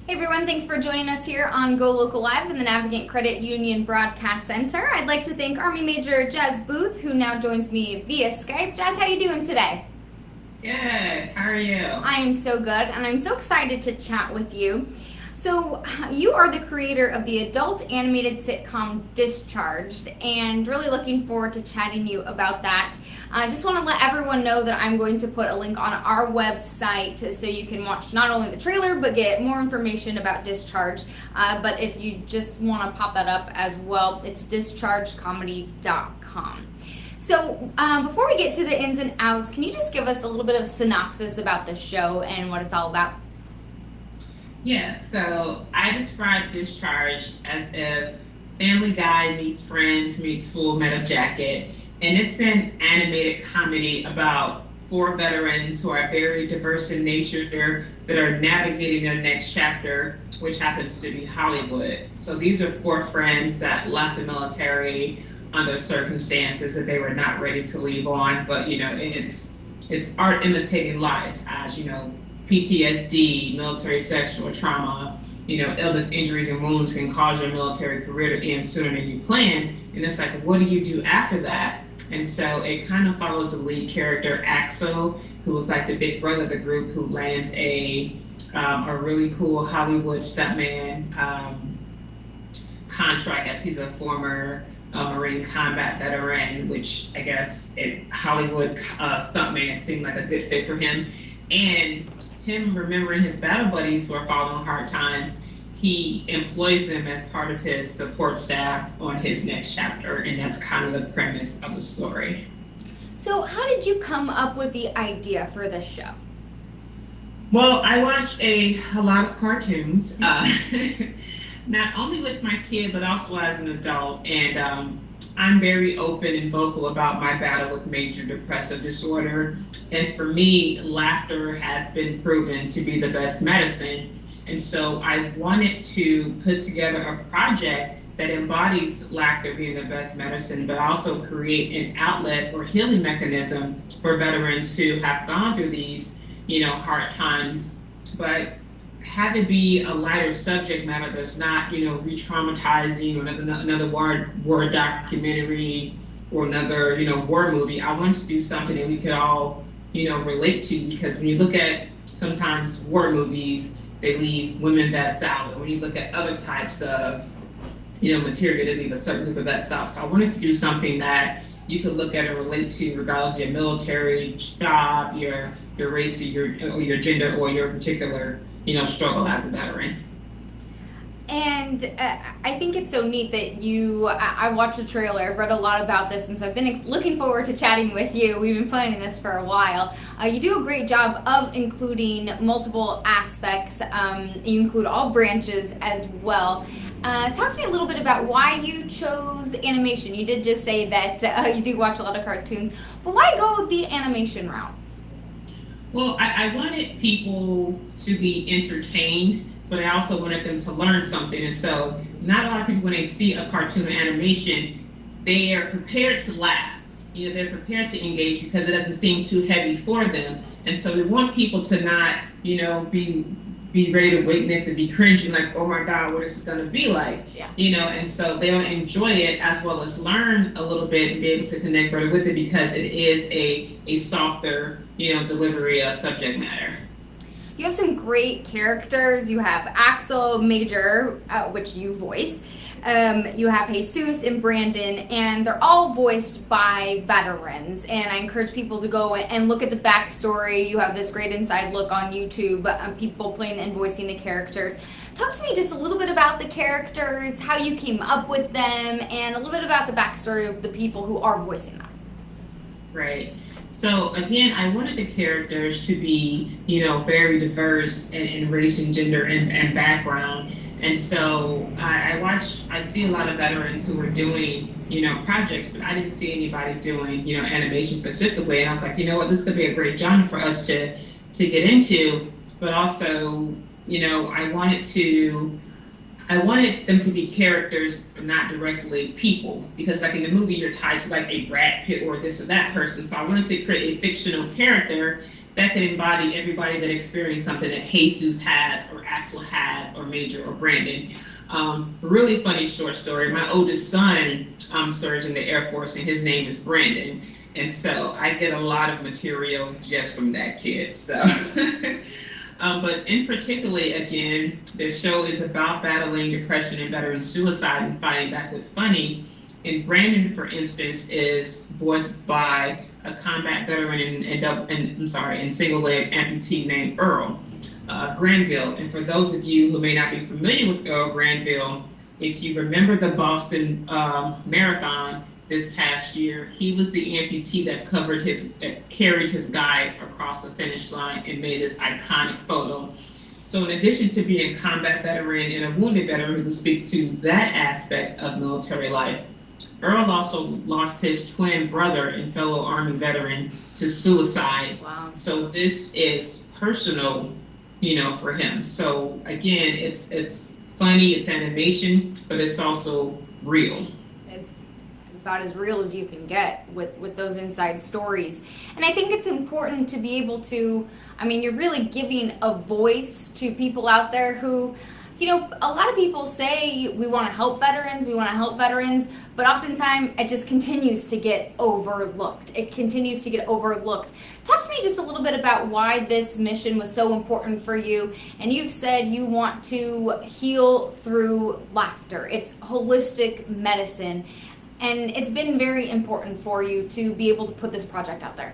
Hey everyone, thanks for joining us here on Go Local Live in the Navigant Credit Union Broadcast Center. I'd like to thank Army Major Jas Booth, who now joins me via Skype. Jas, how you doing today? Good. How are you? I am so good, and I'm so excited to chat with you. So, you are the creator of the adult animated sitcom Discharged, and really looking forward to chatting to you about that. I just want to let everyone know that I'm going to put a link on our website so you can watch not only the trailer but get more information about Discharged. But if you just want to pop that up as well, it's dischargedcomedy.com. So before we get to the ins and outs, can you just give us a little bit of a synopsis about the show and what it's all about? Yeah, so I describe Discharge as if Family Guy meets Friends meets Full Metal Jacket, and it's an animated comedy about four veterans who are very diverse in nature that are navigating their next chapter, which happens to be Hollywood. So these are four friends that left the military under circumstances that they were not ready to leave on, but it's art imitating life, as PTSD, military sexual trauma, illness, injuries, and wounds can cause your military career to end sooner than you plan. And it's like, what do you do after that? And so it kind of follows the lead character, Axel, who was like the big brother of the group, who lands a really cool Hollywood stuntman contract, as he's a former Marine combat veteran, which I guess Hollywood stuntman seemed like a good fit for him. And him remembering his battle buddies who are following hard times, he employs them as part of his support staff on his next chapter, and that's kind of the premise of the story. So how did you come up with the idea for this show? Well, I watch a lot of cartoons, not only with my kid, but also as an adult, and I'm very open and vocal about my battle with major depressive disorder. And for me, laughter has been proven to be the best medicine. And so I wanted to put together a project that embodies laughter being the best medicine, but also create an outlet or healing mechanism for veterans who have gone through these, hard times, but have it be a lighter subject matter that's not, re-traumatizing, or another war documentary or another, war movie. I wanted to do something that we could all, relate to, because when you look at sometimes war movies, they leave women vets out. And when you look at other types of, material, they leave a certain group of vets out. So I wanted to do something that you could look at and relate to, regardless of your military job, your race, or your gender, or your particular struggle as a veteran. And I think it's so neat that I watched the trailer, I've read a lot about this, and so I've been looking forward to chatting with you. We've been planning this for a while. You do a great job of including multiple aspects. You include all branches as well. Talk to me a little bit about why you chose animation. You did just say that you do watch a lot of cartoons, but why go the animation route? Well, I wanted people to be entertained, but I also wanted them to learn something. And so not a lot of people, when they see a cartoon or animation, they are prepared to laugh. They're prepared to engage because it doesn't seem too heavy for them. And so we want people to not, be ready to witness and be cringing like, oh my God, what is this gonna be like? Yeah. And so they'll enjoy it as well as learn a little bit and be able to connect better with it, because it is a softer, delivery of subject matter. You have some great characters. You have Axel, Major, which you voice. You have Jesus and Brandon, and they're all voiced by veterans. And I encourage people to go and look at the backstory. You have this great inside look on YouTube, people playing and voicing the characters. Talk to me just a little bit about the characters, how you came up with them, and a little bit about the backstory of the people who are voicing them. Right. So again, I wanted the characters to be, very diverse in race and gender and background. And so I see a lot of veterans who are doing, projects, but I didn't see anybody doing, animation specifically. And I was like, this could be a great genre for us to get into. But also, I wanted them to be characters, but not directly people, because like in the movie, you're tied to like a Brad Pitt or this or that person. So I wanted to create a fictional character that could embody everybody that experienced something that Jesus has or Axel has Jas or Major or Brandon. Really funny short story. My oldest son serves in the Air Force, and his name is Brandon. And so I get a lot of material just from that kid. So, but in particularly, again, the show is about battling depression and veteran suicide and fighting back with funny. And Brandon, for instance, is voiced by a combat veteran and single leg amputee named Earl Granville. And for those of you who may not be familiar with Earl Granville, if you remember the Boston Marathon this past year, he was the amputee that carried his guide across the finish line and made this iconic photo. So in addition to being a combat veteran and a wounded veteran who will speak to that aspect of military life, Earl also lost his twin brother and fellow Army veteran to suicide. Wow. So this is personal, for him. So again, it's funny, it's animation, but it's also real. About as real as you can get with those inside stories. And I think it's important to be able to, you're really giving a voice to people out there who, a lot of people say we want to help veterans, but oftentimes it just continues to get overlooked. Talk to me just a little bit about why this mission was so important for you. And you've said you want to heal through laughter. It's holistic medicine. And it's been very important for you to be able to put this project out there.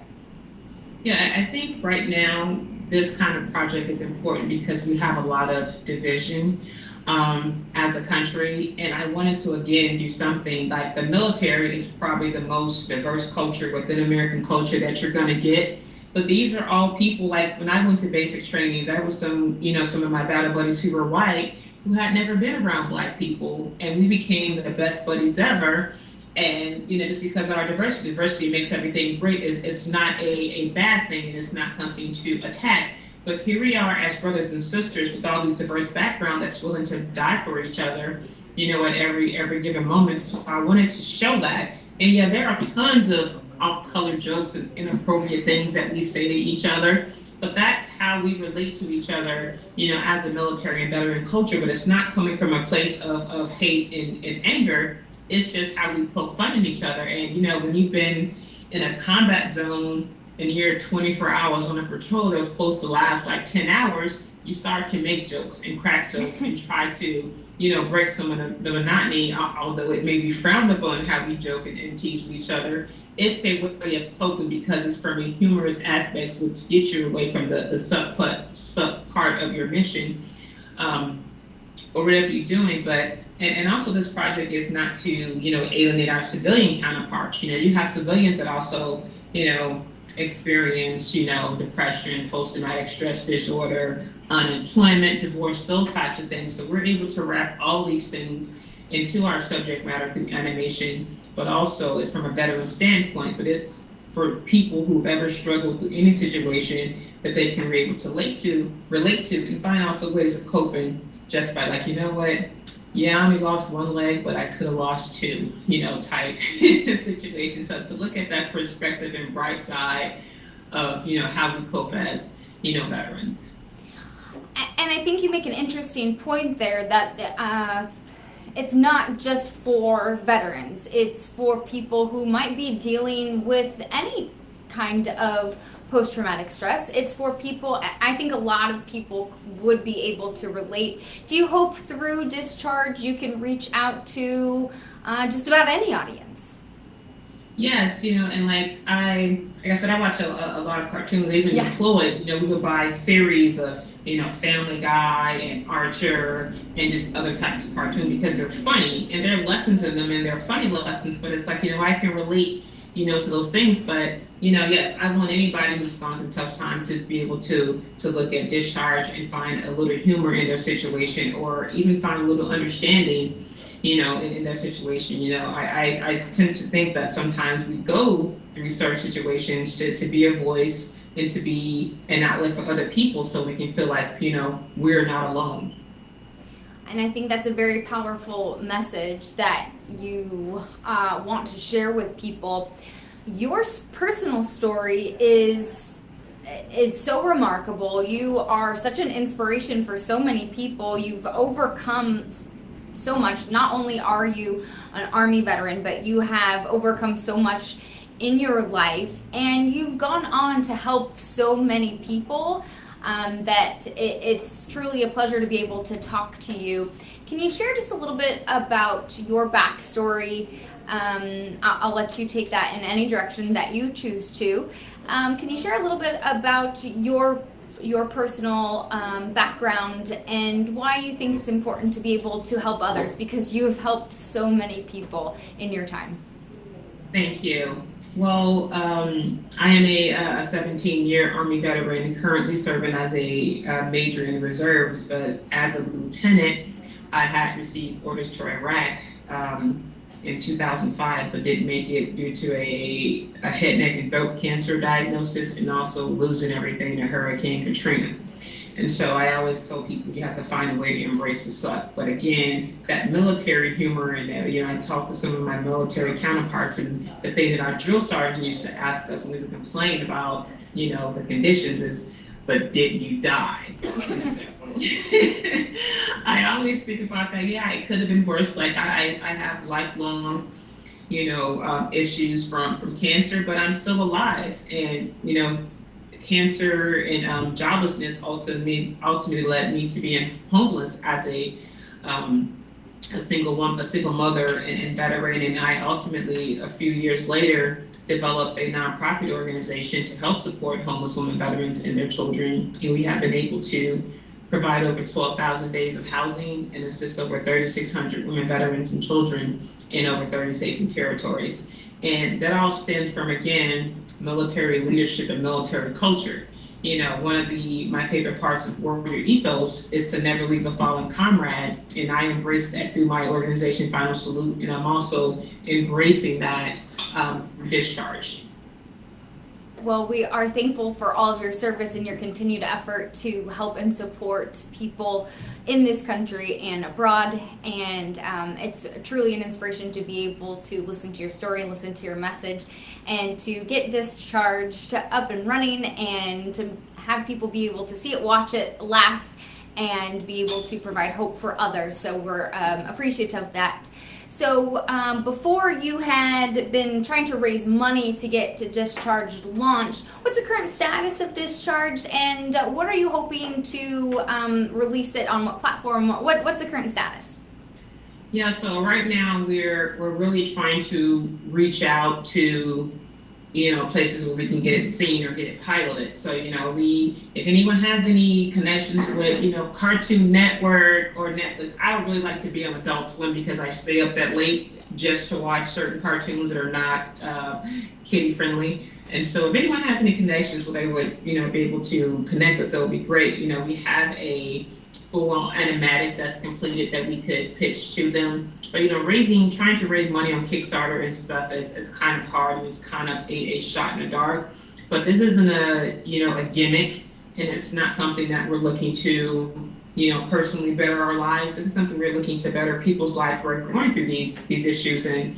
Yeah, I think right now this kind of project is important because we have a lot of division as a country. And I wanted to, again, do something like the military is probably the most diverse culture within American culture that you're going to get. But these are all people, like when I went to basic training, there was some of my battle buddies who were white who had never been around Black people. And we became the best buddies ever. And, just because of our diversity makes everything great. It's not a bad thing, and it's not something to attack. But here we are as brothers and sisters with all these diverse backgrounds that's willing to die for each other, at every given moment. So I wanted to show that. And yeah, there are tons of off-color jokes and inappropriate things that we say to each other. But that's how we relate to each other, as a military and veteran culture. But it's not coming from a place of hate and anger. It's just how we poke fun at each other. And, when you've been in a combat zone and you're 24 hours on a patrol that's supposed to last like 10 hours, you start to make jokes and crack jokes and try to, break some of the monotony, although it may be frowned upon how we joke and tease with each other. It's a way of coping because it's from a humorous aspects which get you away from the sub part of your mission or whatever you're doing. But and also this project is not to, alienate our civilian counterparts. You have civilians that also, experience, depression, post-traumatic stress disorder, unemployment, divorce, those types of things. So we're able to wrap all these things into our subject matter through animation, but also it's from a veteran standpoint, but it's for people who've ever struggled through any situation that they can be able to relate to, and find also ways of coping just by what? Yeah, I only lost one leg, but I could have lost two, type situation. So to look at that perspective and bright side of, how we cope as, veterans. And I think you make an interesting point there that it's not just for veterans. It's for people who might be dealing with any kind of post-traumatic stress. It's for people, I think a lot of people would be able to relate. Do you hope through Discharge you can reach out to just about any audience? Yes, and like I said, I watch a lot of cartoons, even Floyd, we would buy series of, Family Guy and Archer and just other types of cartoons because they're funny and there are lessons in them and they're funny lessons, but it's like, I can relate, to those things. But, yes, I want anybody who's gone through tough times to be able to look at Discharge and find a little humor in their situation or even find a little understanding, in their situation. I tend to think that sometimes we go through certain situations to be a voice and to be an outlet for other people so we can feel like, we're not alone. And I think that's a very powerful message that you want to share with people. Your personal story is is so remarkable. You are such an inspiration for so many people. You've overcome so much. Not only are you an Army veteran, but you have overcome so much in your life, and you've gone on to help so many people, that it's truly a pleasure to be able to talk to you. Can you share just a little bit about your backstory? I'll let you take that in any direction that you choose to. Can you share a little bit about your personal background and why you think it's important to be able to help others, because you have helped so many people in your time? Thank you. Well, I am a 17-year Army veteran, currently serving as a major in the reserves, but as a lieutenant, I had received orders to Iraq in 2005, but didn't make it due to a head, neck, and throat cancer diagnosis, and also losing everything to Hurricane Katrina. And so I always tell people you have to find a way to embrace the suck. But again, that military humor, and I talk to some of my military counterparts, and the thing that our drill sergeant used to ask us when we would complain about, the conditions is, but didn't you die? So, I always think about that. Yeah, it could have been worse. Like I have lifelong, issues from cancer, but I'm still alive. And, cancer and joblessness ultimately led me to being homeless as a single mother and veteran. And I ultimately, a few years later, developed a nonprofit organization to help support homeless women veterans and their children. And we have been able to provide over 12,000 days of housing and assist over 3,600 women veterans and children in over 30 states and territories. And that all stems from, again, military leadership and military culture. One of my favorite parts of warrior ethos is to never leave a fallen comrade, and I embrace that through my organization, Final Salute, and I'm also embracing that discharge. Well, we are thankful for all of your service and your continued effort to help and support people in this country and abroad. And it's truly an inspiration to be able to listen to your story, listen to your message, and to get discharged up and running, and to have people be able to see it, watch it, laugh, and be able to provide hope for others. So we're appreciative of that. So before, you had been trying to raise money to get to Discharged launched. What's the current status of Discharged, and what are you hoping to release it on? What platform? What's the current status? Yeah, so right now we're really trying to reach out to places where we can get it seen or get it piloted. So, if anyone has any connections with, Cartoon Network or Netflix, I would really like to be on Adult Swim because I stay up that late just to watch certain cartoons that are not kiddie friendly. And so if anyone has any connections where they would, be able to connect us, that would be great. We have a full-on animatic that's completed that we could pitch to them. But trying to raise money on Kickstarter and stuff is kind of hard, and it's kind of a shot in the dark. But this isn't a gimmick, and it's not something that we're looking to personally better our lives. This is something we're looking to better people's lives who are going through these issues. And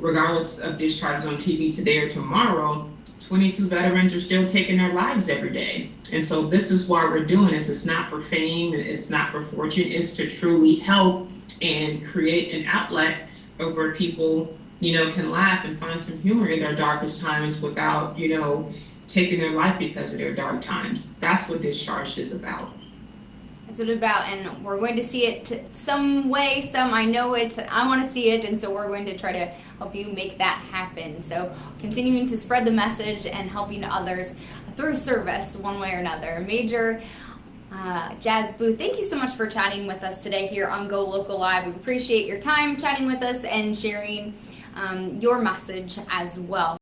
regardless of discharges on TV today or tomorrow, 22 veterans are still taking their lives every day. And so this is why we're doing this. It's not for fame, it's not for fortune, it's to truly help and create an outlet where people, can laugh and find some humor in their darkest times without, taking their life because of their dark times. That's what Discharged is about. That's what it's about, and we're going to see it some way, I know it, I want to see it, and so we're going to try to help you make that happen. So continuing to spread the message and helping others through service one way or another. Major Jas Booth, thank you so much for chatting with us today here on Go Local Live. We appreciate your time chatting with us and sharing your message as well.